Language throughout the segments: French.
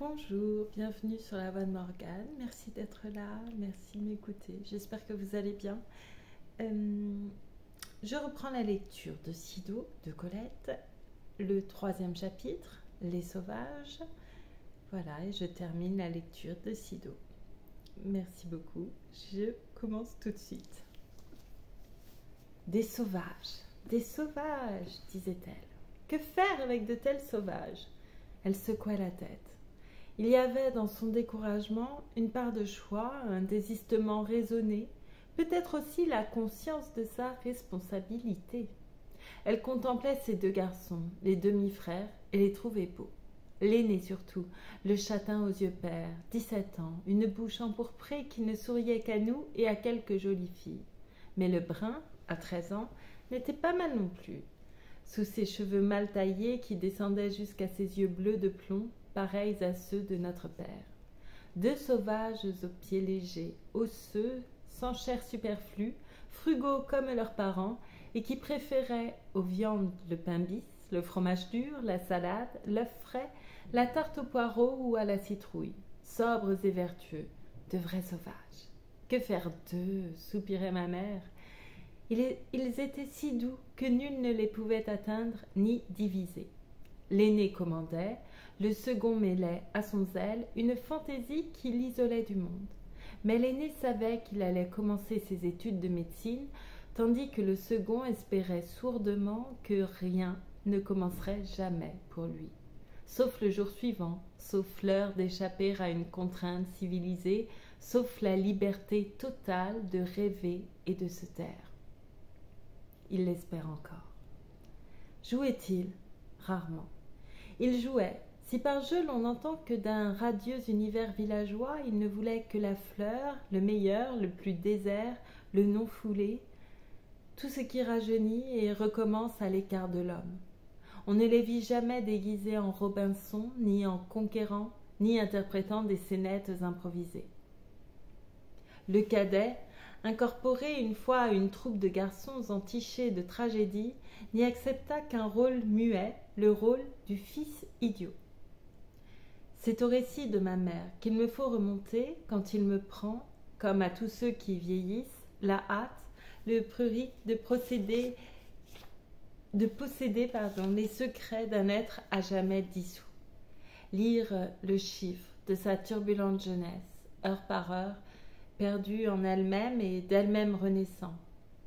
Bonjour, bienvenue sur la voix de Morgane. Merci d'être là, merci de m'écouter. J'espère que vous allez bien. Je reprends la lecture de Sido de Colette, le 3e chapitre, Les Sauvages. Voilà, et je termine la lecture de Sido. Merci beaucoup. Je commence tout de suite. Des sauvages, disait-elle. Que faire avec de tels sauvages? Elle secouait la tête. Il y avait dans son découragement une part de choix, un désistement raisonné, peut-être aussi la conscience de sa responsabilité. Elle contemplait ses 2 garçons, les demi-frères, et les trouvait beaux. L'aîné surtout, le châtain aux yeux pères, 17 ans, une bouche empourprée qui ne souriait qu'à nous et à quelques jolies filles. Mais le brun, à 13 ans, n'était pas mal non plus. Sous ses cheveux mal taillés qui descendaient jusqu'à ses yeux bleus de plomb, pareils à ceux de notre père. 2 sauvages aux pieds légers, osseux, sans chair superflue, frugaux comme leurs parents, et qui préféraient aux viandes le pain bis, le fromage dur, la salade, l'œuf frais, la tarte aux poireaux ou à la citrouille. Sobres et vertueux, de vrais sauvages. Que faire d'eux, soupirait ma mère. Ils étaient si doux que nul ne les pouvait atteindre ni diviser. L'aîné commandait, le second mêlait à son zèle une fantaisie qui l'isolait du monde. Mais l'aîné savait qu'il allait commencer ses études de médecine, tandis que le second espérait sourdement que rien ne commencerait jamais pour lui. Sauf le jour suivant, sauf l'heure d'échapper à une contrainte civilisée, sauf la liberté totale de rêver et de se taire. Il l'espère encore. Jouait-il? Rarement. Il jouait. Si par jeu l'on n'entend que d'un radieux univers villageois, il ne voulait que la fleur, le meilleur, le plus désert, le non foulé, tout ce qui rajeunit et recommence à l'écart de l'homme. On ne les vit jamais déguisés en Robinson, ni en conquérants, ni interprétant des scénettes improvisées. Le cadet, incorporé une fois à une troupe de garçons entichés de tragédie, n'y accepta qu'un rôle muet, le rôle du fils idiot. C'est au récit de ma mère qu'il me faut remonter quand il me prend, comme à tous ceux qui vieillissent, la hâte, le prurit de posséder les secrets d'un être à jamais dissous. Lire le chiffre de sa turbulente jeunesse, heure par heure, perdue en elle-même et d'elle-même renaissant.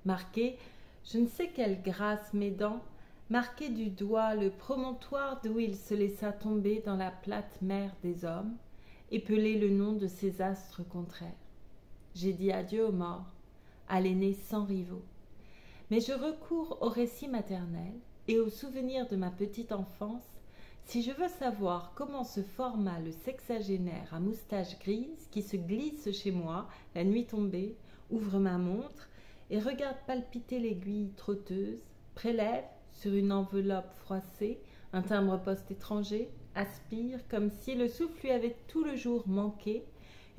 Marquer, je ne sais quelle grâce m'aidant, marquer du doigt le promontoire d'où il se laissa tomber dans la plate mer des hommes, épeler le nom de ses astres contraires. J'ai dit adieu aux morts, à l'aîné sans rivaux. Mais je recours au récit maternel et aux souvenirs de ma petite enfance, si je veux savoir comment se forma le sexagénaire à moustache grise qui se glisse chez moi, la nuit tombée, ouvre ma montre et regarde palpiter l'aiguille trotteuse, prélève sur une enveloppe froissée un timbre-poste étranger, aspire comme si le souffle lui avait tout le jour manqué,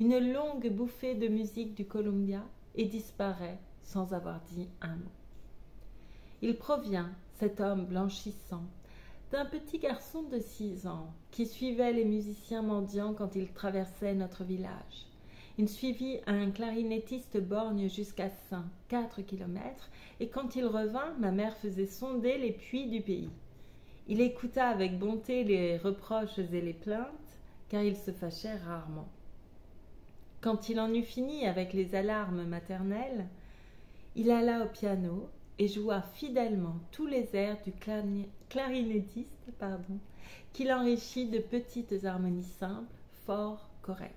une longue bouffée de musique du Columbia et disparaît sans avoir dit un mot. Il provient, cet homme blanchissant, d'un petit garçon de 6 ans qui suivait les musiciens mendiants quand ils traversaient notre village. Il suivit un clarinettiste borgne jusqu'à Saint, 4 kilomètres, et quand il revint, ma mère faisait sonder les puits du pays. Il écouta avec bonté les reproches et les plaintes, car il se fâchait rarement. Quand il en eut fini avec les alarmes maternelles, il alla au piano et joua fidèlement tous les airs du clarinettiste, qu'il enrichit de petites harmonies simples, fort correctes.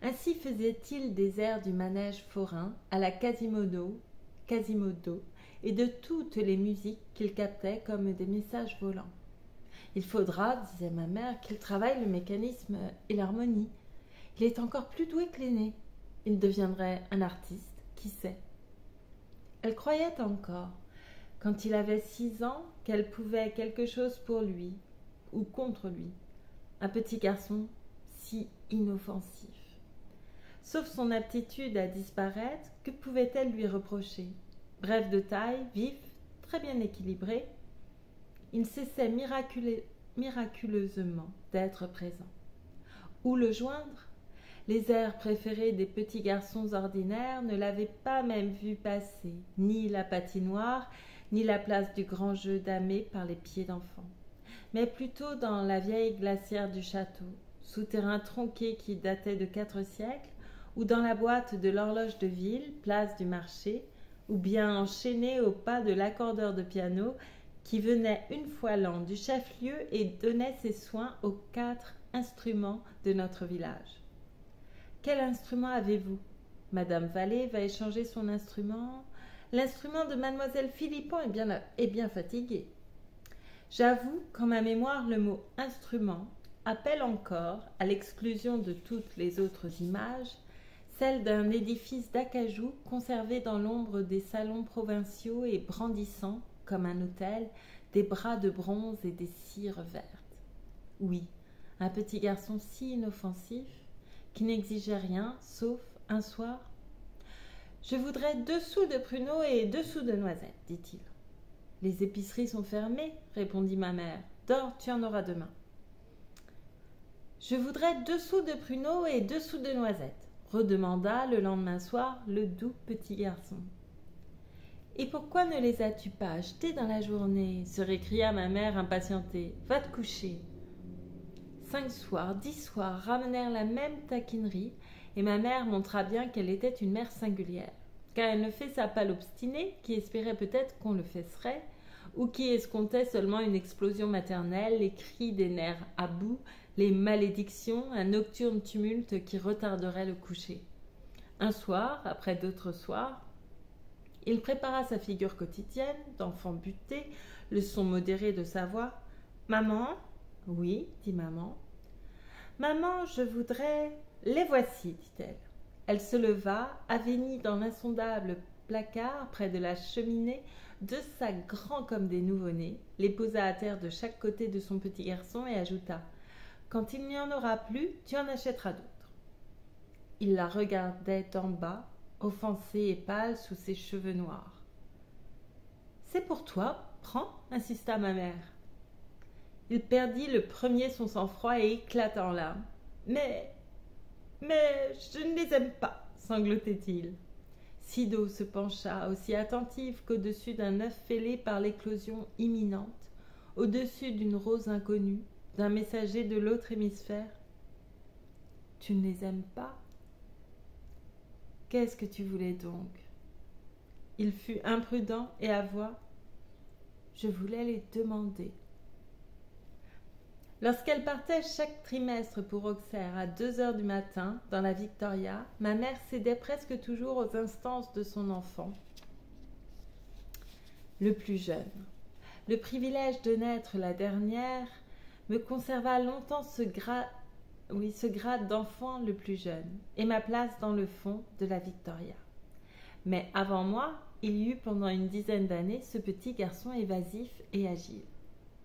Ainsi faisait-il des airs du manège forain à la Quasimodo et de toutes les musiques qu'il captait comme des messages volants. Il faudra, disait ma mère, qu'il travaille le mécanisme et l'harmonie. Il est encore plus doué que l'aîné. Il deviendrait un artiste, qui sait. Elle croyait encore, quand il avait 6 ans, qu'elle pouvait quelque chose pour lui, ou contre lui. Un petit garçon si inoffensif. Sauf son aptitude à disparaître, que pouvait-elle lui reprocher? Bref de taille, vif, très bien équilibré, il cessait miraculeusement d'être présent. Où le joindre? Les airs préférés des petits garçons ordinaires ne l'avaient pas même vu passer, ni la patinoire, ni la place du grand jeu damé par les pieds d'enfants, mais plutôt dans la vieille glacière du château, souterrain tronqué qui datait de 4 siècles, ou dans la boîte de l'horloge de ville, place du marché, ou bien enchaîné au pas de l'accordeur de piano qui venait une fois l'an du chef-lieu et donnait ses soins aux 4 instruments de notre village. Quel instrument avez-vous? Madame Vallée va échanger son instrument. L'instrument de mademoiselle Philippon est bien fatigué. J'avoue qu'en ma mémoire, le mot instrument appelle encore, à l'exclusion de toutes les autres images, celle d'un édifice d'acajou conservé dans l'ombre des salons provinciaux et brandissant, comme un autel, des bras de bronze et des cires vertes. Oui, un petit garçon si inoffensif, qui n'exigeait rien, sauf un soir. « Je voudrais 2 sous de pruneaux et 2 sous de noisettes, dit-il. « Les épiceries sont fermées, répondit ma mère. Dors, tu en auras demain. »« Je voudrais 2 sous de pruneaux et 2 sous de noisettes, redemanda le lendemain soir le doux petit garçon. « Et pourquoi ne les as-tu pas achetés dans la journée ?» se récria ma mère impatientée. « Va te coucher. » 5 soirs, 10 soirs ramenèrent la même taquinerie, et ma mère montra bien qu'elle était une mère singulière, car elle ne fessa pas l'obstinée, qui espérait peut-être qu'on le fesserait, ou qui escomptait seulement une explosion maternelle, les cris des nerfs à bout, les malédictions, un nocturne tumulte qui retarderait le coucher. Un soir, après d'autres soirs, il prépara sa figure quotidienne, d'enfant buté, le son modéré de sa voix. « Maman ?»« Oui, dit maman. »« Maman, je voudrais... » »« Les voici, dit-elle. Elle se leva, aveignit dans l'insondable placard près de la cheminée 2 sacs grands comme des nouveau-nés, les posa à terre de chaque côté de son petit garçon et ajouta « Quand il n'y en aura plus, tu en achèteras d'autres. » Il la regardait d'en bas, offensé et pâle sous ses cheveux noirs. « C'est pour toi, prends, insista ma mère. Il perdit le premier son sang-froid et éclata en larmes. « Mais je ne les aime pas, sanglotait-il. Sido se pencha, aussi attentive qu'au-dessus d'un œuf fêlé par l'éclosion imminente, au-dessus d'une rose inconnue, d'un messager de l'autre hémisphère. « Tu ne les aimes pas? Qu'est-ce que tu voulais donc ?» Il fut imprudent et avoua. « Je voulais les demander. » Lorsqu'elle partait chaque trimestre pour Auxerre à 2 heures du matin, dans la Victoria, ma mère cédait presque toujours aux instances de son enfant, le plus jeune. Le privilège de naître la dernière me conserva longtemps ce grade d'enfant le plus jeune, et ma place dans le fond de la Victoria. Mais avant moi, il y eut pendant une dizaine d'années ce petit garçon évasif et agile.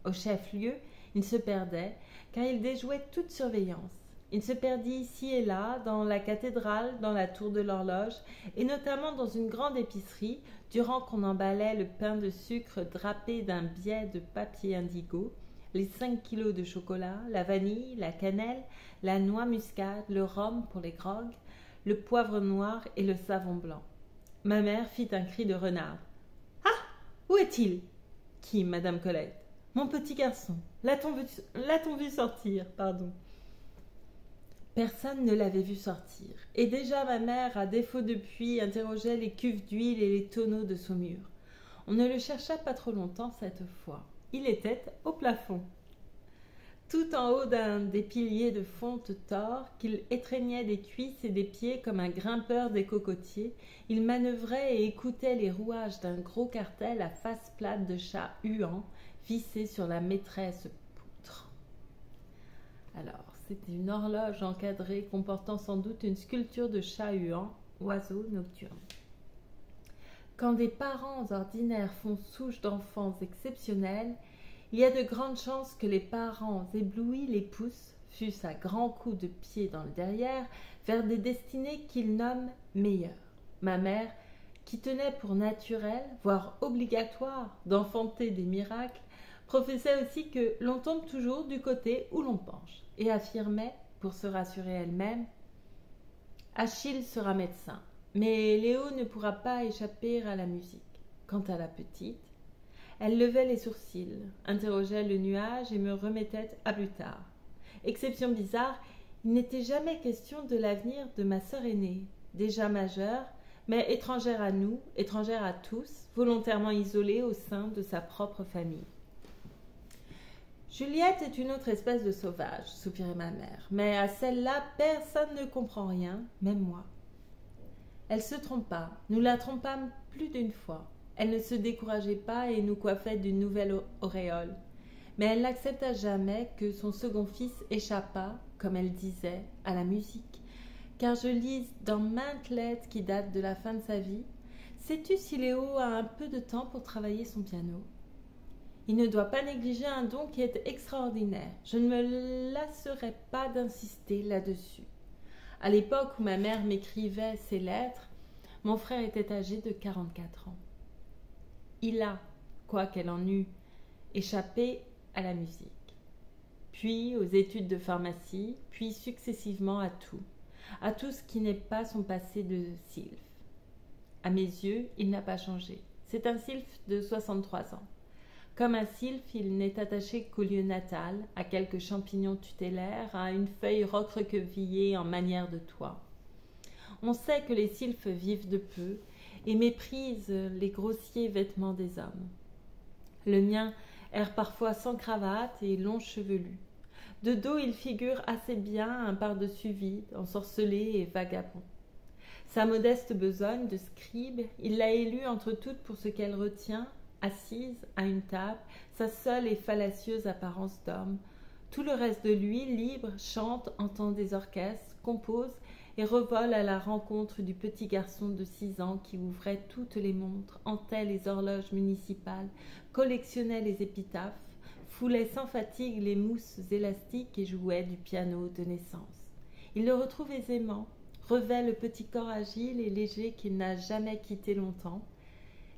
Au chef-lieu, il se perdait, car il déjouait toute surveillance. Il se perdit ici et là, dans la cathédrale, dans la tour de l'horloge, et notamment dans une grande épicerie, durant qu'on emballait le pain de sucre drapé d'un biais de papier indigo, les 5 kilos de chocolat, la vanille, la cannelle, la noix muscade, le rhum pour les grogs, le poivre noir et le savon blanc. Ma mère fit un cri de renard. « Ah! Où est-il » ?»« Qui, madame Colette ? » ?»« Mon petit garçon. L'a-t-on vu sortir, pardon. » Personne ne l'avait vu sortir, et déjà ma mère, à défaut de puits, interrogeait les cuves d'huile et les tonneaux de saumure. On ne le chercha pas trop longtemps cette fois. Il était au plafond, tout en haut d'un des piliers de fonte tors qu'il étreignait des cuisses et des pieds comme un grimpeur des cocotiers. Il manœuvrait et écoutait les rouages d'un gros cartel à face plate de chat huant, vissé sur la maîtresse poutre. Alors, c'était une horloge encadrée comportant sans doute une sculpture de chat huant, oiseau nocturne. Quand des parents ordinaires font souche d'enfants exceptionnels, il y a de grandes chances que les parents éblouis les poussent, fût-ce à grands coups de pied dans le derrière, vers des destinées qu'ils nomment meilleures. Ma mère, qui tenait pour naturel, voire obligatoire, d'enfanter des miracles, professait aussi que l'on tombe toujours du côté où l'on penche, et affirmait, pour se rassurer elle-même, « Achille sera médecin, mais Léo ne pourra pas échapper à la musique. » Quant à la petite, elle levait les sourcils, interrogeait le nuage et me remettait à plus tard. Exception bizarre, il n'était jamais question de l'avenir de ma sœur aînée, déjà majeure, mais étrangère à nous, étrangère à tous, volontairement isolée au sein de sa propre famille. Juliette est une autre espèce de sauvage, soupirait ma mère, mais à celle-là, personne ne comprend rien, même moi. Elle se trompa, nous la trompâmes plus d'une fois. Elle ne se décourageait pas et nous coiffait d'une nouvelle auréole. Mais elle n'accepta jamais que son second fils échappât, comme elle disait, à la musique, car je lis dans maintes lettres qui datent de la fin de sa vie, « Sais-tu si Léo a un peu de temps pour travailler son piano ?» Il ne doit pas négliger un don qui est extraordinaire. Je ne me lasserai pas d'insister là-dessus. À l'époque où ma mère m'écrivait ces lettres, mon frère était âgé de 44 ans. Il a, quoiqu'elle en eût, échappé à la musique, puis aux études de pharmacie, puis successivement à tout ce qui n'est pas son passé de sylphe. À mes yeux, il n'a pas changé. C'est un sylphe de 63 ans. Comme un sylphe, il n'est attaché qu'au lieu natal, à quelques champignons tutélaires, à une feuille recroquevillée en manière de toit. On sait que les sylphes vivent de peu et méprisent les grossiers vêtements des hommes. Le mien erre parfois sans cravate et long chevelu. De dos, il figure assez bien un par-dessus vide, ensorcelé et vagabond. Sa modeste besogne de scribe, il l'a élue entre toutes pour ce qu'elle retient, assise à une table, sa seule et fallacieuse apparence d'homme. Tout le reste de lui, libre, chante, entend des orchestres, compose et revole à la rencontre du petit garçon de 6 ans qui ouvrait toutes les montres, hantait les horloges municipales, collectionnait les épitaphes, foulait sans fatigue les mousses élastiques et jouait du piano de naissance. Il le retrouve aisément, revêt le petit corps agile et léger qu'il n'a jamais quitté longtemps,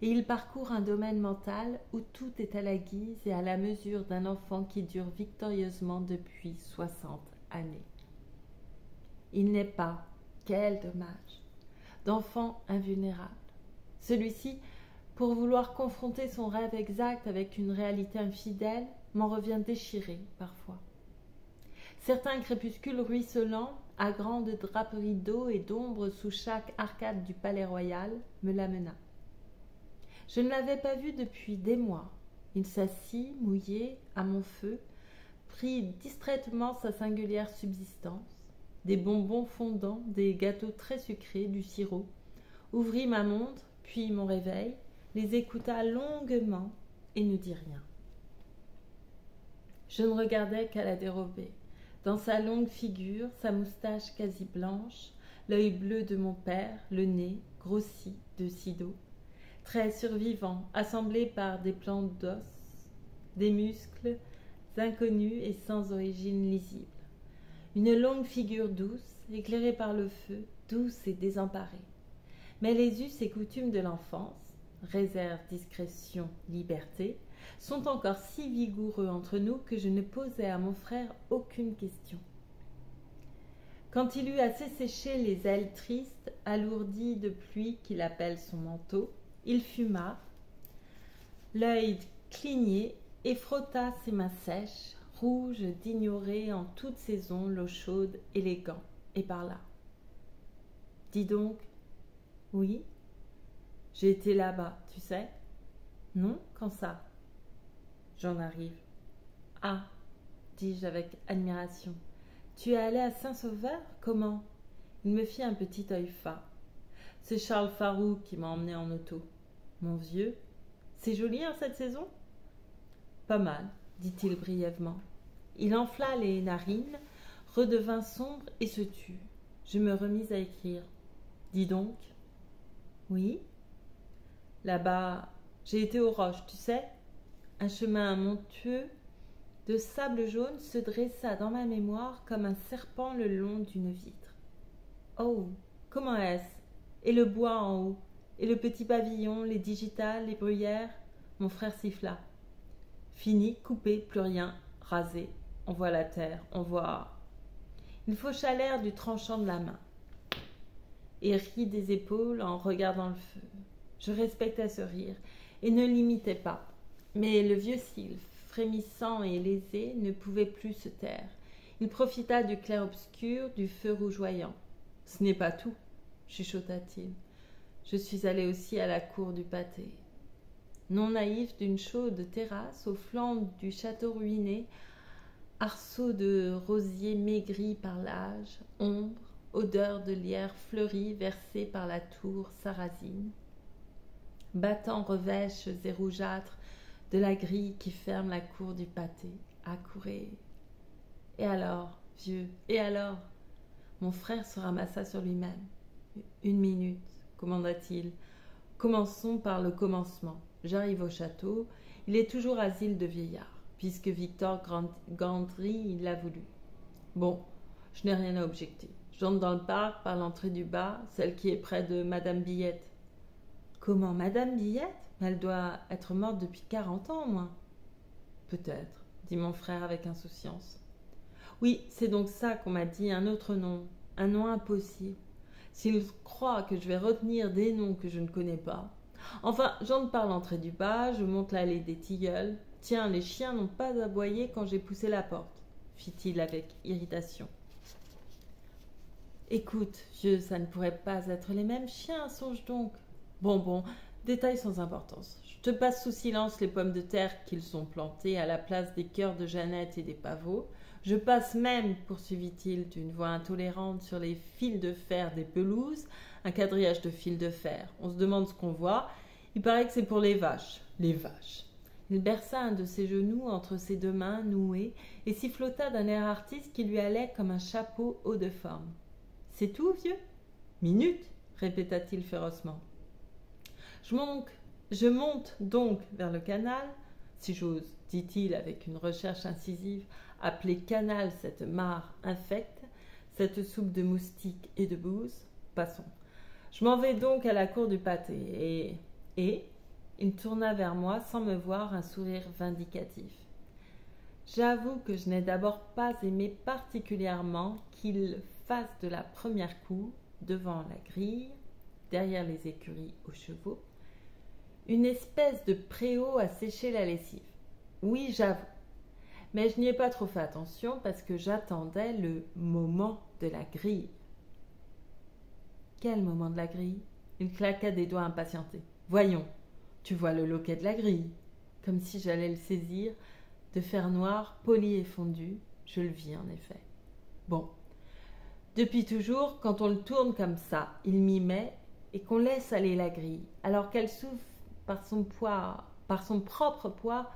et il parcourt un domaine mental où tout est à la guise et à la mesure d'un enfant qui dure victorieusement depuis 60 années. Il n'est pas, quel dommage, d'enfant invulnérable. Celui-ci, pour vouloir confronter son rêve exact avec une réalité infidèle, m'en revient déchiré parfois. Certains crépuscules ruisselants, à grandes draperies d'eau et d'ombre sous chaque arcade du palais royal, me l'amena. Je ne l'avais pas vu depuis des mois. Il s'assit, mouillé, à mon feu, prit distraitement sa singulière subsistance, des bonbons fondants, des gâteaux très sucrés, du sirop, ouvrit ma montre, puis mon réveil, les écouta longuement et ne dit rien. Je ne regardais qu'à la dérobée. Dans sa longue figure, sa moustache quasi blanche, l'œil bleu de mon père, le nez, grossi de Sido, traits survivants, assemblés par des plans d'os, des muscles inconnus et sans origine lisible. Une longue figure douce, éclairée par le feu, douce et désemparée. Mais les us et coutumes de l'enfance, réserve, discrétion, liberté, sont encore si vigoureux entre nous que je ne posai à mon frère aucune question. Quand il eut assez séché les ailes tristes, alourdies de pluie qu'il appelle son manteau, il fuma, l'œil cligné, et frotta ses mains sèches, rouges d'ignorer en toute saison l'eau chaude et les gants, et parla. « Dis donc, oui, j'ai été là-bas, tu sais. Non, quand ça? J'en arrive. Ah, dis-je avec admiration. Tu es allé à Saint-Sauveur? Comment? Il me fit un petit œil fat. C'est Charles Farou qui m'a emmené en auto. Mon vieux, c'est joli en cette saison? Pas mal, dit-il brièvement. Il enfla les narines, redevint sombre et se tut. Je me remis à écrire. Dis donc. Oui? Là-bas, j'ai été aux Roches, tu sais? Un chemin montueux de sable jaune se dressa dans ma mémoire comme un serpent le long d'une vitre. Oh, comment est-ce? Et le bois en haut? Et le petit pavillon, les digitales, les bruyères? Mon frère siffla. Fini, coupé, plus rien, rasé. On voit la terre, on voit... Il faucha l'air du tranchant de la main et rit des épaules en regardant le feu. Je respectais ce rire et ne l'imitais pas. Mais le vieux sylphe, frémissant et lésé, ne pouvait plus se taire. Il profita du clair-obscur, du feu rougeoyant. « Ce n'est pas tout, » chuchota-t-il. Je suis allé aussi à la cour du pâté. Non naïf d'une chaude terrasse, au flanc du château ruiné, arceaux de rosiers maigris par l'âge, ombre, odeur de lierre fleurie versée par la tour sarrasine, battant revêches et rougeâtres de la grille qui ferme la cour du pâté, accourait. Et alors, vieux, et alors? Mon frère se ramassa sur lui-même. Une minute, commanda-t-il. Commençons par le commencement. J'arrive au château. Il est toujours asile de vieillards, puisque Victor Gandry l'a voulu. Bon, je n'ai rien à objecter. J'entre dans le parc par l'entrée du bas, celle qui est près de Madame Billette. Comment, Madame Billette? Elle doit être morte depuis 40 ans, au moins. Peut-être, dit mon frère avec insouciance. Oui, c'est donc ça qu'on m'a dit, un autre nom, un nom impossible. S'ils croient que je vais retenir des noms que je ne connais pas. Enfin, j'entre par l'entrée du bas, je monte l'allée des Tilleuls. Tiens, les chiens n'ont pas aboyé quand j'ai poussé la porte, fit-il avec irritation. Écoute, vieux, ça ne pourrait pas être les mêmes chiens, songe donc. Bon, détail sans importance. Je te passe sous silence les pommes de terre qu'ils ont plantées à la place des cœurs de Jeannette et des pavots. Je passe même, poursuivit-il d'une voix intolérante, sur les fils de fer des pelouses, un quadrillage de fils de fer. On se demande ce qu'on voit. Il paraît que c'est pour les vaches. Les vaches. Il berça un de ses genoux entre ses deux mains nouées et sifflota d'un air artiste qui lui allait comme un chapeau haut de forme. « C'est tout, vieux ?»« Minute !» répéta-t-il férocement. Je monte donc vers le canal, si j'ose, dit-il avec une recherche incisive, appeler canal cette mare infecte, cette soupe de moustiques et de bouse. Passons. Je m'en vais donc à la cour du pâté, et il tourna vers moi sans me voir un sourire vindicatif. J'avoue que je n'ai d'abord pas aimé particulièrement qu'il fasse de la première coup, devant la grille, derrière les écuries aux chevaux, une espèce de préau à sécher la lessive. Oui, j'avoue. Mais je n'y ai pas trop fait attention parce que j'attendais le moment de la grille. Quel moment de la grille? Il claqua des doigts impatienté. Voyons, tu vois le loquet de la grille. Comme si j'allais le saisir, de fer noir, poli et fondu. Je le vis en effet. Bon. Depuis toujours, quand on le tourne comme ça, il m'y met et qu'on laisse aller la grille, alors qu'elle souffle par son poids, par son propre poids,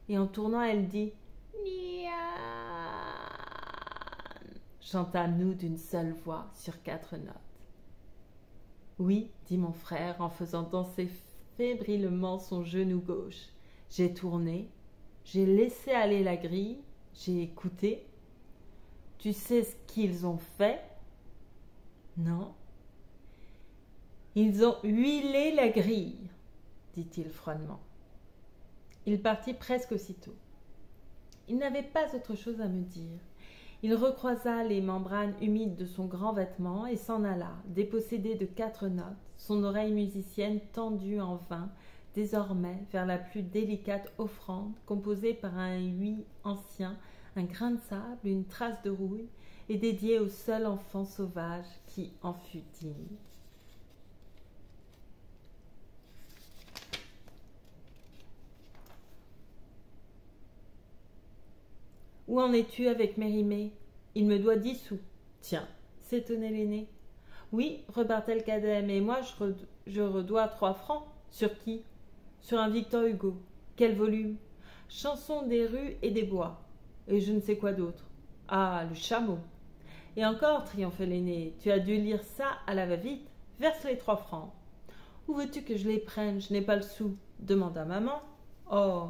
et en tournant, elle dit « Nian » chantâmes-nous d'une seule voix sur 4 notes. Oui, dit mon frère en faisant danser fébrilement son genou gauche. J'ai tourné, j'ai laissé aller la grille, j'ai écouté. Tu sais ce qu'ils ont fait? Non. Ils ont huilé la grille, dit-il froidement. Il partit presque aussitôt. Il n'avait pas autre chose à me dire. Il recroisa les membranes humides de son grand vêtement et s'en alla, dépossédé de 4 notes, son oreille musicienne tendue en vain, désormais vers la plus délicate offrande, composée par un huis ancien, un grain de sable, une trace de rouille, et dédiée au seul enfant sauvage qui en fut digne. Où en es-tu avec Mérimée? Il me doit 10 sous. Tiens, s'étonnait l'aîné. Oui, repartait le cadet, mais moi je redois 3 francs. Sur qui? Sur un Victor Hugo. Quel volume? Chansons des rues et des bois. Et je ne sais quoi d'autre. Ah, le chameau. Et encore, triomphait l'aîné, tu as dû lire ça à la va-vite. Verse les 3 francs. Où veux-tu que je les prenne? Je n'ai pas le sou. Demanda maman. Oh,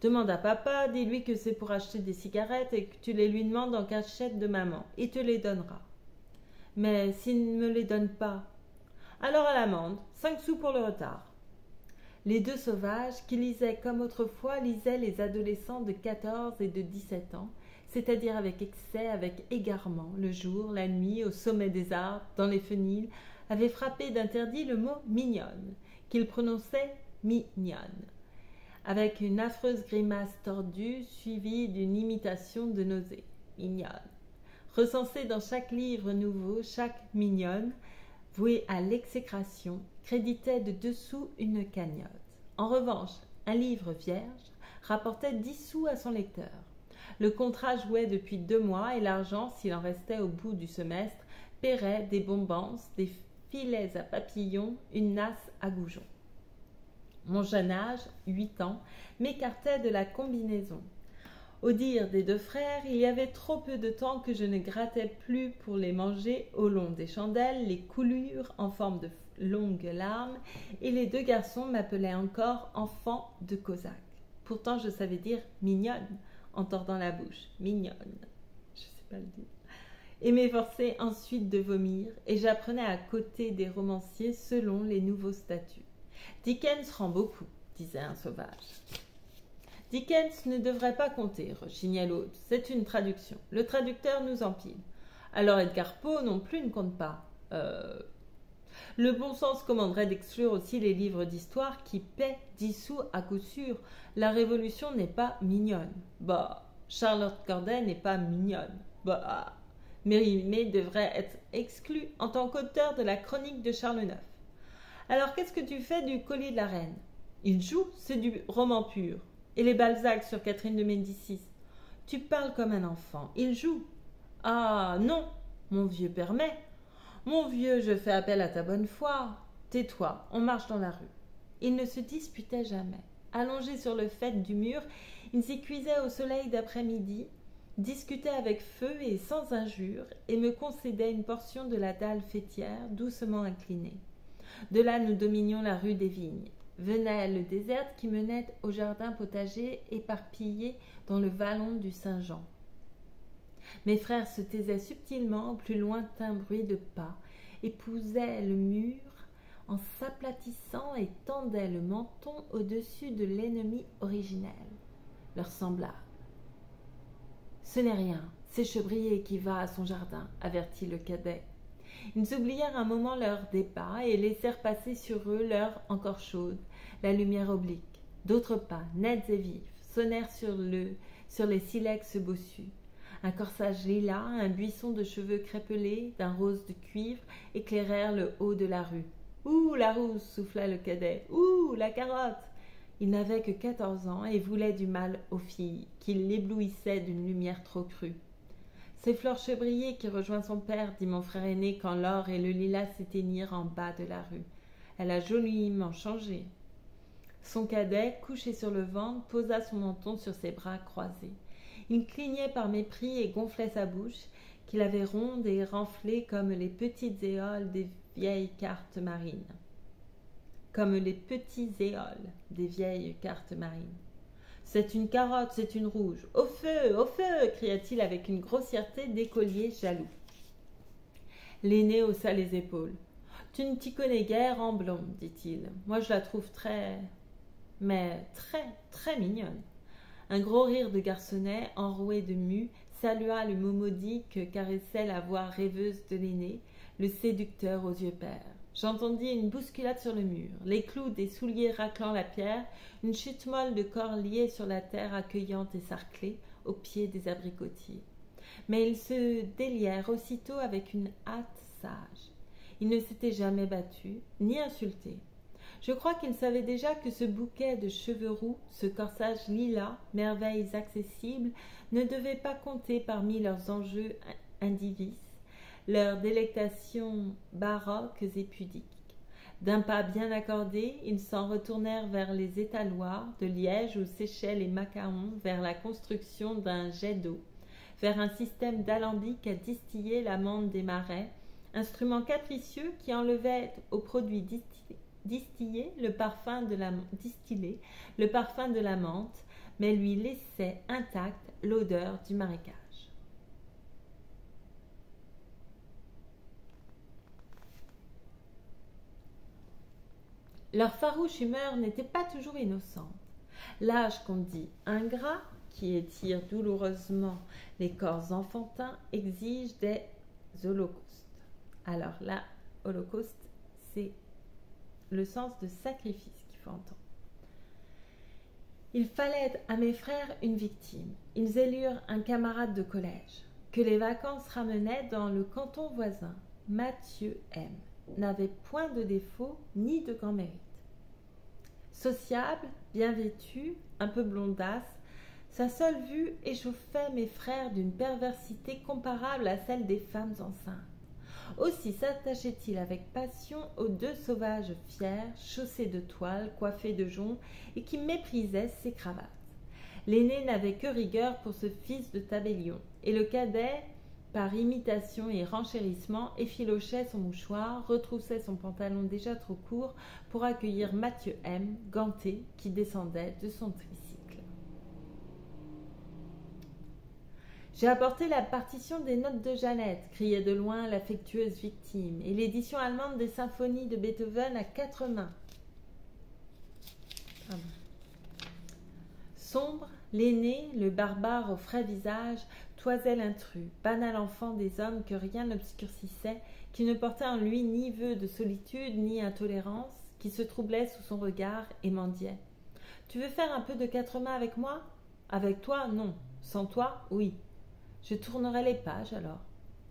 demande à papa, dis-lui que c'est pour acheter des cigarettes et que tu les lui demandes en cachette de maman. Il te les donnera. Mais s'il ne me les donne pas, alors à l'amende, 5 sous pour le retard. Les deux sauvages, qui lisaient comme autrefois lisaient les adolescents de 14 et de 17 ans, c'est-à-dire avec excès, avec égarement, le jour, la nuit, au sommet des arbres, dans les fenils, avaient frappé d'interdit le mot mignonne, qu'ils prononçaient mignonne, avec une affreuse grimace tordue suivie d'une imitation de nausée. Mignonne. Recensée dans chaque livre nouveau, chaque mignonne, vouée à l'exécration, créditait de dessous une cagnotte. En revanche, un livre vierge rapportait 10 sous à son lecteur. Le contrat jouait depuis 2 mois et l'argent, s'il en restait au bout du semestre, paierait des bombances, des filets à papillons, une nasse à goujons. Mon jeune âge, 8 ans, m'écartait de la combinaison. Au dire des deux frères, il y avait trop peu de temps que je ne grattais plus pour les manger au long des chandelles, les coulures en forme de longues larmes, et les deux garçons m'appelaient encore enfant de Cosaque. Pourtant, je savais dire mignonne en tordant la bouche. Mignonne. Je ne sais pas le dire. Et m'efforçais ensuite de vomir, et j'apprenais à côté des romanciers selon les nouveaux statuts. Dickens rend beaucoup, disait un sauvage. Dickens ne devrait pas compter, rechignait l'autre. C'est une traduction. Le traducteur nous empile. Alors Edgar Poe non plus ne compte pas. Le bon sens commanderait d'exclure aussi les livres d'histoire qui paient 10 sous à coup sûr. La Révolution n'est pas mignonne. Bah, Charlotte Corday n'est pas mignonne. Bah, Mérimée devrait être exclue en tant qu'auteur de la chronique de Charles IX. Alors qu'est-ce que tu fais du Collier de la Reine? Il joue, c'est du roman pur. Et les Balzac sur Catherine de Médicis. Tu parles comme un enfant. Il joue. Ah non, mon vieux permet. Mon vieux, je fais appel à ta bonne foi. Tais-toi, on marche dans la rue. Ils ne se disputaient jamais. Allongés sur le faîte du mur, ils s'y cuisaient au soleil d'après-midi, discutaient avec feu et sans injure, et me concédaient une portion de la dalle faîtière doucement inclinée. De là, nous dominions la rue des Vignes. Venait le désert qui menait au jardin potager éparpillé dans le vallon du Saint-Jean. Mes frères se taisaient subtilement au plus lointain bruit de pas, épousaient le mur en s'aplatissant et tendaient le menton au-dessus de l'ennemi originel, leur semblable. « Ce n'est rien, c'est Chebrier qui va à son jardin, » avertit le cadet. Ils oublièrent un moment leur débat et laissèrent passer sur eux l'heure encore chaude, la lumière oblique. D'autres pas, nets et vifs, sonnèrent sur les silex bossus. Un corsage lilas, un buisson de cheveux crépelés, d'un rose de cuivre, éclairèrent le haut de la rue. « Ouh, la rousse !» souffla le cadet. « Ouh, la carotte !» Il n'avait que 14 ans et voulait du mal aux filles, qui l'éblouissaient d'une lumière trop crue. « C'est Flore Chebrier qui rejoint son père, » dit mon frère aîné quand l'or et le lilas s'éteignirent en bas de la rue. « Elle a joliment changé. » Son cadet, couché sur le ventre, posa son menton sur ses bras croisés. Il clignait par mépris et gonflait sa bouche, qu'il avait ronde et renflée comme les petites éoles des vieilles cartes marines. Comme les petits éoles des vieilles cartes marines. « C'est une carotte, c'est une rouge. Au feu, au feu !» cria-t-il avec une grossièreté d'écolier jaloux. L'aîné haussa les épaules. « Tu ne t'y connais guère en blonde, dit-il. Moi, je la trouve mais très mignonne. » Un gros rire de garçonnet, enroué de mue, salua le mot maudit que caressait la voix rêveuse de l'aîné, le séducteur aux yeux pères. J'entendis une bousculade sur le mur, les clous des souliers raclant la pierre, une chute molle de corps liés sur la terre accueillante et sarclée, au pied des abricotiers. Mais ils se délièrent aussitôt avec une hâte sage. Ils ne s'étaient jamais battus, ni insultés. Je crois qu'ils savaient déjà que ce bouquet de cheveux roux, ce corsage lilas, merveilles accessibles, ne devait pas compter parmi leurs enjeux indivis, leurs délectations baroques et pudiques. D'un pas bien accordé, ils s'en retournèrent vers les étaloirs de liège où séchaient les macarons, vers la construction d'un jet d'eau, vers un système d'alambic à distiller l'amande des marais, instrument capricieux qui enlevait aux produits distillé le parfum de la menthe, mais lui laissait intacte l'odeur du marécage. Leur farouche humeur n'était pas toujours innocente. L'âge qu'on dit ingrat, qui étire douloureusement les corps enfantins, exige des holocaustes. Alors là, holocauste, c'est le sens de sacrifice qu'il faut entendre. Il fallait à mes frères une victime. Ils élurent un camarade de collège, que les vacances ramenaient dans le canton voisin. Mathieu M. n'avait point de défaut ni de grand mérite. Sociable, bien vêtu, un peu blondasse, sa seule vue échauffait mes frères d'une perversité comparable à celle des femmes enceintes. Aussi s'attachait-il avec passion aux deux sauvages fiers, chaussés de toile, coiffés de joncs, et qui méprisaient ses cravates. L'aîné n'avait que rigueur pour ce fils de tabellion, et le cadet, par imitation et renchérissement, effilochait son mouchoir, retroussait son pantalon déjà trop court pour accueillir Mathieu M, ganté, qui descendait de son tricycle. J'ai apporté la partition des notes de Jeannette, criait de loin l'affectueuse victime, et l'édition allemande des symphonies de Beethoven à 4 mains. Sombre, l'aîné, le barbare au frais visage, toisait l'intrus, banal enfant des hommes que rien n'obscurcissait, qui ne portait en lui ni vœu de solitude ni intolérance, qui se troublait sous son regard et mendiait. « Tu veux faire un peu de 4 mains avec moi ? Avec toi, non. Sans toi, oui. Je tournerai les pages alors. »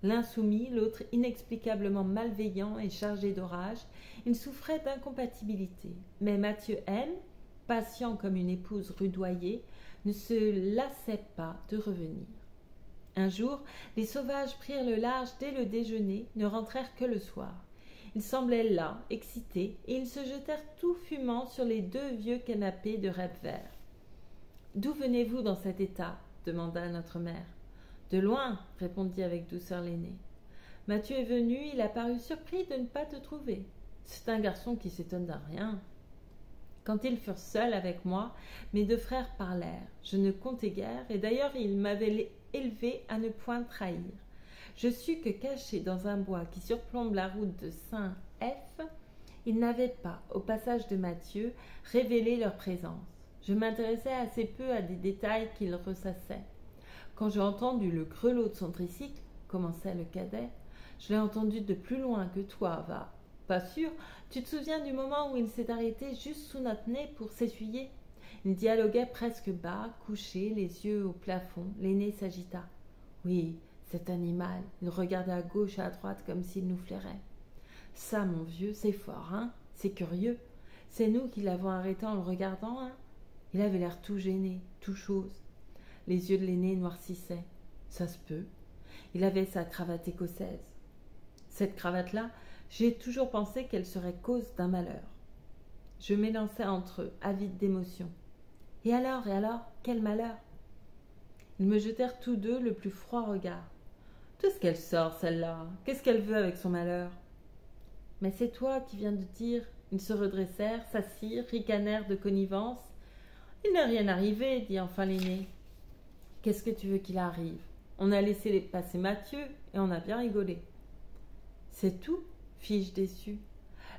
L'un soumis, l'autre inexplicablement malveillant et chargé d'orage, il souffrait d'incompatibilité. Mais Mathieu M, patient comme une épouse rudoyée, ne se lassait pas de revenir. Un jour, les sauvages prirent le large dès le déjeuner, ne rentrèrent que le soir. Ils semblaient las, excités, et ils se jetèrent tout fumant sur les 2 vieux canapés de rêve vert. « D'où venez-vous dans cet état » demanda notre mère. « De loin, » répondit avec douceur l'aîné. « Mathieu est venu, il a paru surpris de ne pas te trouver. C'est un garçon qui s'étonne d'un rien. » Quand ils furent seuls avec moi, mes 2 frères parlèrent. Je ne comptais guère, et d'ailleurs ils m'avaient élevé à ne point trahir. Je sus que cachés dans un bois qui surplombe la route de Saint-F, ils n'avaient pas, au passage de Mathieu, révélé leur présence. Je m'intéressais assez peu à des détails qu'ils ressassaient. Quand j'ai entendu le grelot de son tricycle, commençait le cadet, je l'ai entendu de plus loin que toi, va. Pas sûr, tu te souviens du moment où il s'est arrêté juste sous notre nez pour s'essuyer ? Il dialoguait presque bas, couché, les yeux au plafond. L'aîné s'agita. Oui, cet animal, il regardait à gauche et à droite comme s'il nous flairait. Ça, mon vieux, c'est fort, hein ? C'est curieux. C'est nous qui l'avons arrêté en le regardant, hein ? Il avait l'air tout gêné, tout chose. Les yeux de l'aîné noircissaient. Ça se peut. Il avait sa cravate écossaise. Cette cravate-là, j'ai toujours pensé qu'elle serait cause d'un malheur. Je m'élançais entre eux, avide d'émotion. Et alors, quel malheur ? Ils me jetèrent tous 2 le plus froid regard. D'où est-ce qu'elle sort, celle-là ? Qu'est-ce qu'elle veut avec son malheur ? Mais c'est toi qui viens de dire. Ils se redressèrent, s'assirent, ricanèrent de connivence. Il n'est rien arrivé, dit enfin l'aîné. Qu'est-ce que tu veux qu'il arrive ? On a laissé passer Mathieu et on a bien rigolé. C'est tout, fis-je déçu.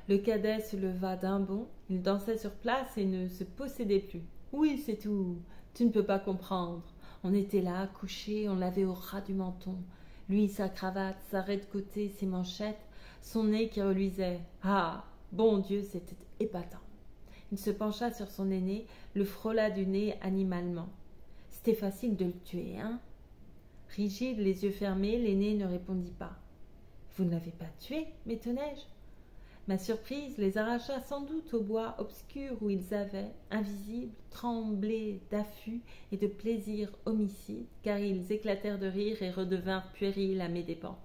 Le cadet se leva d'un bond, il dansait sur place et ne se possédait plus. Oui, c'est tout. Tu ne peux pas comprendre. On était là, couchés, on l'avait au ras du menton. Lui, sa cravate, sa raie de côté, ses manchettes, son nez qui reluisait. Ah, bon Dieu, c'était épatant. Il se pencha sur son aîné, le frôla du nez animalement. C'était facile de le tuer, hein ? Rigide, les yeux fermés, l'aîné ne répondit pas. Vous ne l'avez pas tué, m'étonnai-je. Ma surprise les arracha sans doute au bois obscur où ils avaient, invisibles, tremblé d'affût et de plaisir homicide, car ils éclatèrent de rire et redevinrent puérils à mes dépens.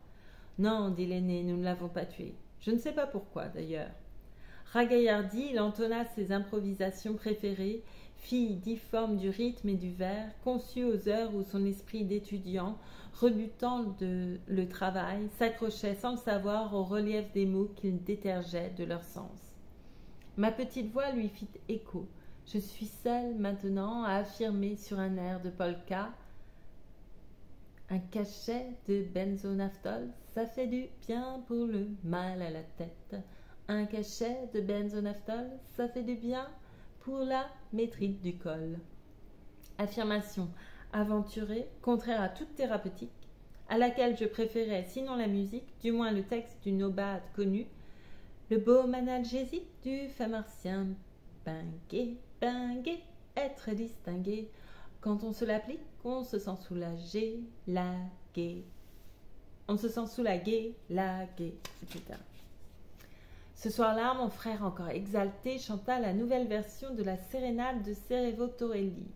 Non, dit l'aîné, nous ne l'avons pas tué. Je ne sais pas pourquoi, d'ailleurs. Ragaillardi, il entonna ses improvisations préférées, fille difforme du rythme et du vers, conçue aux heures où son esprit d'étudiant, rebutant le travail, s'accrochait sans le savoir au relief des mots qu'il détergeait de leur sens. Ma petite voix lui fit écho. Je suis seule maintenant à affirmer sur un air de polka un cachet de benzonaftol, ça fait du bien pour le mal à la tête. un cachet de benzonaftol, ça fait du bien pour la métrique du col. Affirmation aventurée, contraire à toute thérapeutique, à laquelle je préférais, sinon la musique, du moins le texte d'une aubade connue, le baume analgésique du pharmacien. Pingué, pingué, être distingué. Quand on se l'applique, on se sent soulagé, lagué. On se sent soulagé, lagué, etc. Ce soir-là, mon frère, encore exalté, chanta la nouvelle version de la sérénade de Cerevo Torelli.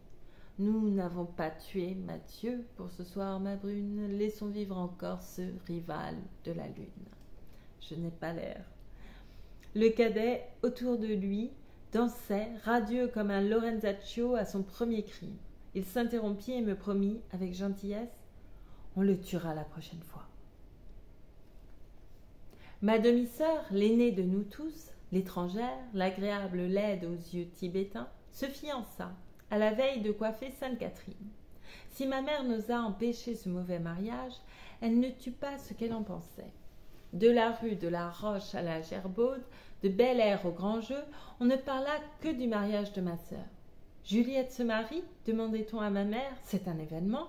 Nous n'avons pas tué Mathieu pour ce soir, ma brune. Laissons vivre encore ce rival de la lune. Je n'ai pas l'air. Le cadet, autour de lui, dansait, radieux comme un Lorenzaccio à son premier crime. Il s'interrompit et me promit, avec gentillesse, « On le tuera la prochaine fois. » Ma demi-sœur, l'aînée de nous tous, l'étrangère, l'agréable laide aux yeux tibétains, se fiança, à la veille de coiffer Sainte-Catherine. Si ma mère n'osa empêcher ce mauvais mariage, elle ne tut pas ce qu'elle en pensait. De la rue de la Roche à la Gerbaude, de Bel Air au Grand Jeu, on ne parla que du mariage de ma sœur. « Juliette se marie ?» demandait-on à ma mère. « C'est un événement ?»«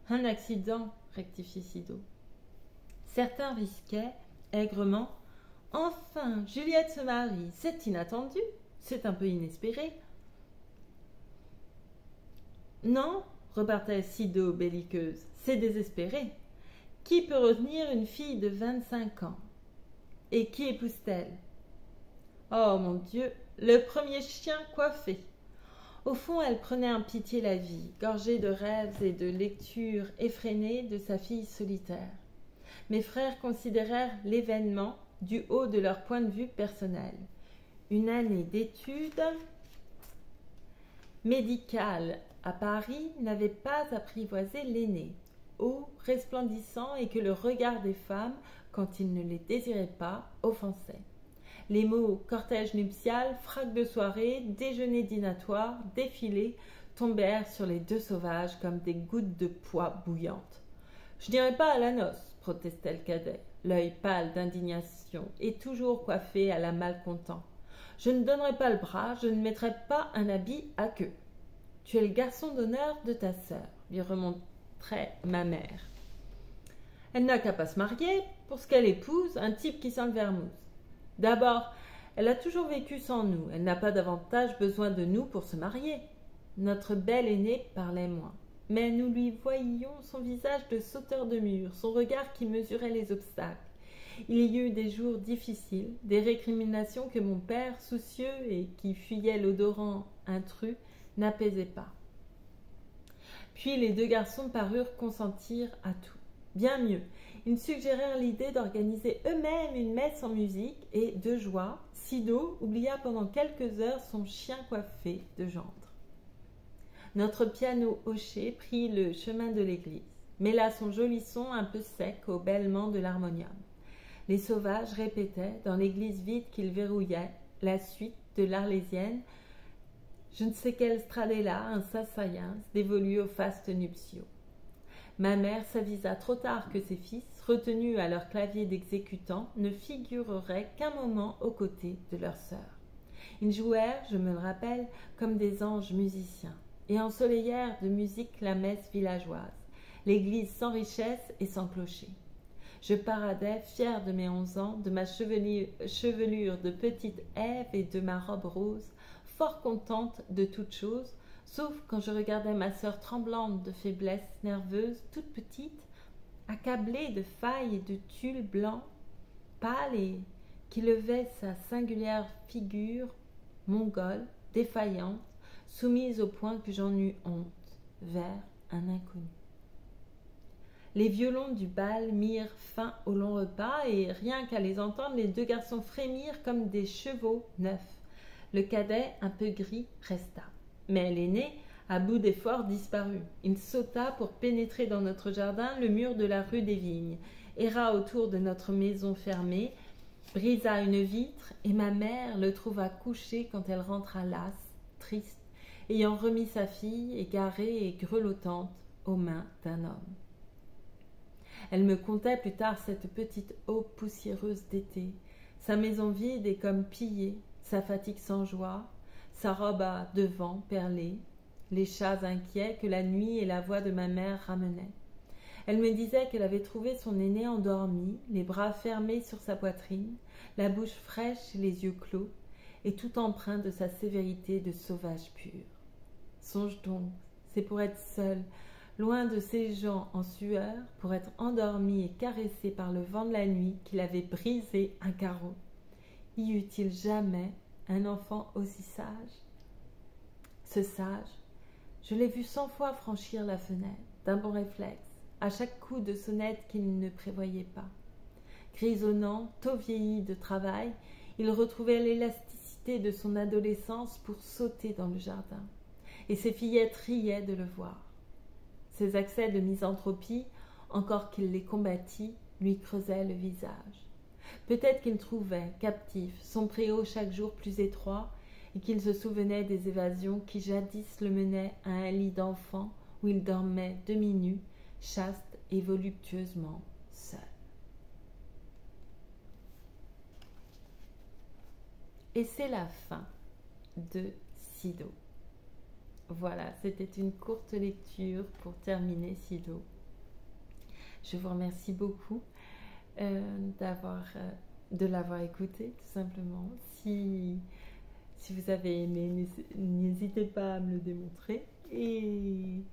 Un accident » rectifiait Sido. Certains risquaient, aigrement, « Enfin, Juliette se marie, c'est inattendu, c'est un peu inespéré. » « Non, repartait Sido belliqueuse, c'est désespéré. Qui peut retenir une fille de 25 ans? Et qui épouse-t-elle? Oh mon Dieu, le premier chien coiffé. Au fond, elle prenait en pitié la vie, gorgée de rêves et de lectures effrénées de sa fille solitaire. Mes frères considérèrent l'événement du haut de leur point de vue personnel. Une année d'études médicales à Paris n'avait pas apprivoisé l'aîné, haut, resplendissant et que le regard des femmes, quand il ne les désirait pas, offensait. Les mots cortège nuptial, frac de soirée, déjeuner dînatoire, défilé tombèrent sur les deux sauvages comme des gouttes de poix bouillantes. « Je n'irai pas à la noce, protestait le cadet, l'œil pâle d'indignation et toujours coiffé à la malcontent. Je ne donnerai pas le bras, je ne mettrai pas un habit à queue. Tu es le garçon d'honneur de ta sœur, lui remontrait ma mère. Elle n'a qu'à pas se marier, pour ce qu'elle épouse, un type qui sent le vermouth. D'abord, elle a toujours vécu sans nous, elle n'a pas davantage besoin de nous pour se marier. Notre belle aînée parlait moins, mais nous lui voyions son visage de sauteur de mur, son regard qui mesurait les obstacles. Il y eut des jours difficiles, des récriminations que mon père, soucieux et qui fuyait l'odorant intrus, n'apaisait pas. Puis les deux garçons parurent consentir à tout. Bien mieux, ils suggérèrent l'idée d'organiser eux-mêmes une messe en musique et, de joie, Sido oublia pendant quelques heures son chien coiffé de gendre. Notre piano hoché prit le chemin de l'église, mêla son joli son un peu sec au bêlement de l'harmonium. Les sauvages répétaient, dans l'église vide qu'ils verrouillaient, la suite de l'Arlésienne, je ne sais quel stradella, un sassayens dévolu aux fastes nuptiaux. Ma mère s'avisa trop tard que ses fils, retenus à leur clavier d'exécutant, ne figureraient qu'un moment aux côtés de leur sœur. Ils jouèrent, je me le rappelle, comme des anges musiciens, et ensoleillèrent de musique la messe villageoise, l'église sans richesse et sans clocher. Je paradais, fière de mes 11 ans, de ma chevelure de petite Ève et de ma robe rose, fort contente de toutes choses, sauf quand je regardais ma sœur tremblante de faiblesse nerveuse, toute petite, accablée de failles et de tulle blanc, pâle et qui levait sa singulière figure mongole, défaillante, soumise au point que j'en eus honte, vers un inconnu. Les violons du bal mirent fin au long repas et, rien qu'à les entendre, les deux garçons frémirent comme des chevaux neufs. Le cadet, un peu gris, resta. Mais l'aîné, à bout d'effort, disparut. Il sauta pour pénétrer dans notre jardin le mur de la rue des Vignes, erra autour de notre maison fermée, brisa une vitre, et ma mère le trouva couché quand elle rentra lasse, triste, ayant remis sa fille, égarée et grelottante, aux mains d'un homme. Elle me contait plus tard cette petite eau poussiéreuse d'été, Sa maison vide est comme pillée, sa fatigue sans joie, sa robe à devant perlée, les chats inquiets que la nuit et la voix de ma mère ramenaient. Elle me disait qu'elle avait trouvé son aîné endormi, les bras fermés sur sa poitrine, la bouche fraîche et les yeux clos, et tout empreint de sa sévérité de sauvage pur. Songe donc, c'est pour être seul, loin de ces gens en sueur, pour être endormi et caressé par le vent de la nuit qu'il avait brisé un carreau. Y eut-il jamais un enfant aussi sage? Ce sage, je l'ai vu 100 fois franchir la fenêtre, d'un bon réflexe, à chaque coup de sonnette qu'il ne prévoyait pas. Grisonnant, tôt vieilli de travail, il retrouvait l'élasticité de son adolescence pour sauter dans le jardin, et ses fillettes riaient de le voir. Ses accès de misanthropie, encore qu'il les combattît, lui creusaient le visage. Peut-être qu'il trouvait, captif, son préau chaque jour plus étroit, et qu'il se souvenait des évasions qui jadis le menaient à un lit d'enfant où il dormait demi-nu, chaste et voluptueusement seul. Et c'est la fin de Sido. Voilà, c'était une courte lecture pour terminer Sido. Je vous remercie beaucoup de l'avoir écouté, tout simplement. Si vous avez aimé, n'hésitez pas à me le démontrer et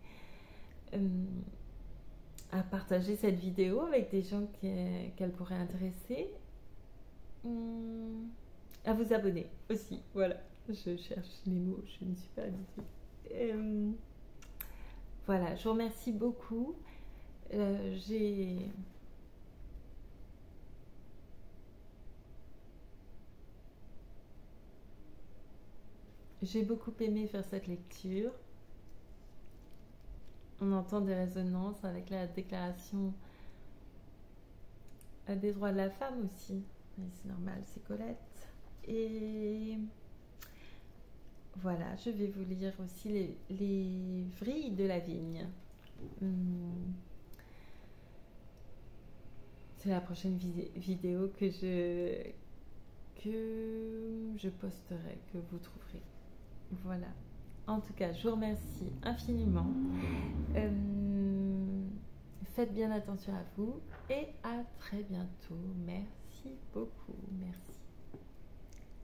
à partager cette vidéo avec des gens qu'elle pourrait intéresser. À vous abonner aussi, voilà. Je cherche les mots, je ne suis pas habituée. Voilà, je vous remercie beaucoup. J'ai beaucoup aimé faire cette lecture. On entend des résonances avec la déclaration des droits de la femme aussi. C'est normal, c'est Colette. Et voilà, je vais vous lire aussi les vrilles de la vigne. C'est la prochaine vidéo que je posterai, que vous trouverez. Voilà. En tout cas, je vous remercie infiniment. Faites bien attention à vous et à très bientôt. Merci beaucoup. Merci.